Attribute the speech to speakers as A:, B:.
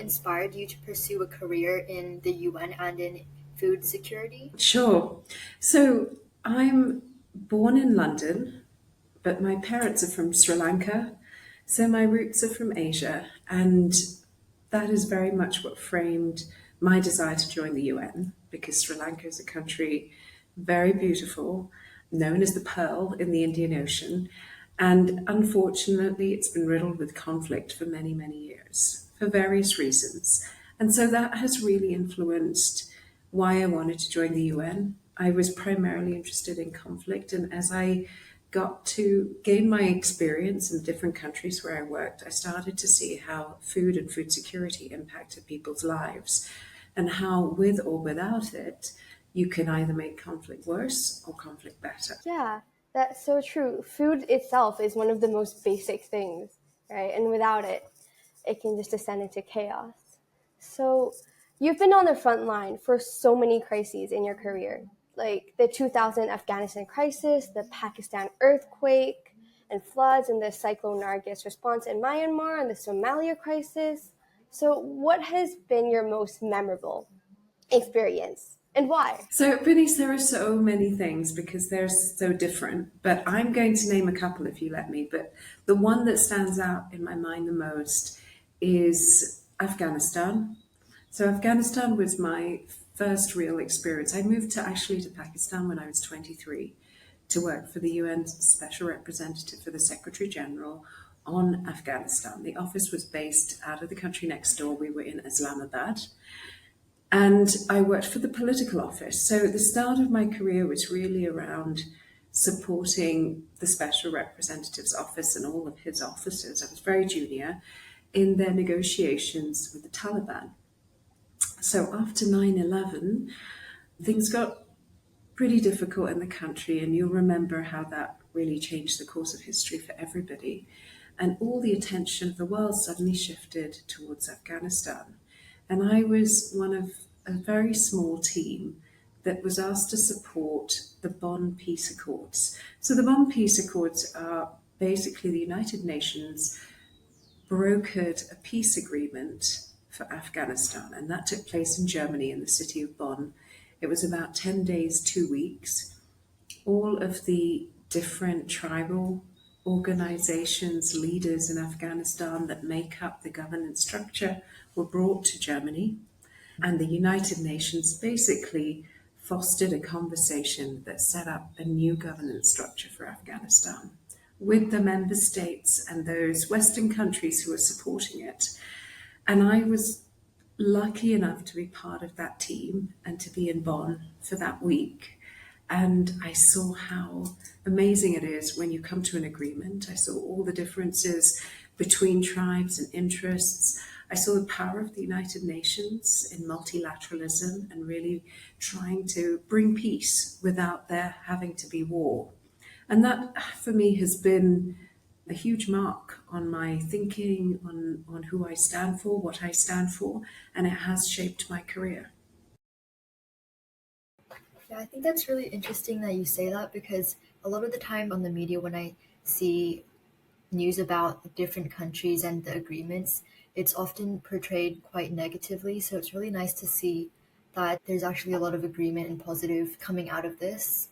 A: what inspired you to pursue a career in the UN and in food security?
B: Sure. So I'm born in London, but my parents are from Sri Lanka. So my roots are from Asia. And that is very much what framed my desire to join the UN because Sri Lanka is a country very beautiful, known as the Pearl in the Indian Ocean. And unfortunately, it's been riddled with conflict for many, many years for various reasons. And so that has really influenced why I wanted to join the UN. I was primarily interested in conflict, and as I got to gain my experience in different countries where I worked, I started to see how food and food security impacted people's lives and how, with or without it, you can either make conflict worse or conflict better.
C: Yeah, that's so true. Food itself is one of the most basic things, right? And without it, it can just descend into chaos. So, you've been on the front line for so many crises in your career, like the 2000 Afghanistan crisis, the Pakistan earthquake and floods, and the Cyclone Nargis response in Myanmar, and the Somalia crisis. So, what has been your most memorable experience and why?
B: So, Bernice, there are so many things because they're so different, but I'm going to name a couple if you let me. But the one that stands out in my mind the most is Afghanistan. So, Afghanistan was my first real experience. I moved to Pakistan when I was 23 to work for the UN Special Representative for the Secretary General on Afghanistan. The office was based out of the country next door. We were in Islamabad. And I worked for the political office. So the start of my career was really around supporting the special representative's office and all of his officers. I was very junior in their negotiations with the Taliban. So after 9/11, things got pretty difficult in the country, and you'll remember how that really changed the course of history for everybody. And all the attention of the world suddenly shifted towards Afghanistan. And I was one of a very small team that was asked to support the Bonn Peace Accords. So the Bonn Peace Accords are basically the United Nations brokered a peace agreement for Afghanistan, and that took place in Germany in the city of Bonn. It was about 10 days, 2 weeks. All of the different tribal organizations, leaders in Afghanistan that make up the governance structure were brought to Germany. And the United Nations basically fostered a conversation that set up a new governance structure for Afghanistan with the member states and those Western countries who were supporting it. And I was lucky enough to be part of that team and to be in Bonn for that week. And I saw how amazing it is when you come to an agreement. I saw all the differences between tribes and interests. I saw the power of the United Nations in multilateralism and really trying to bring peace without there having to be war. And that, for me, has been a huge mark on my thinking, on who I stand for, what I stand for, and it has shaped my career.
A: Yeah, I think that's really interesting that you say that because a lot of the time on the media, when I see news about different countries and the agreements, it's often portrayed quite negatively. So it's really nice to see that there's actually a lot of agreement and positive coming out of this.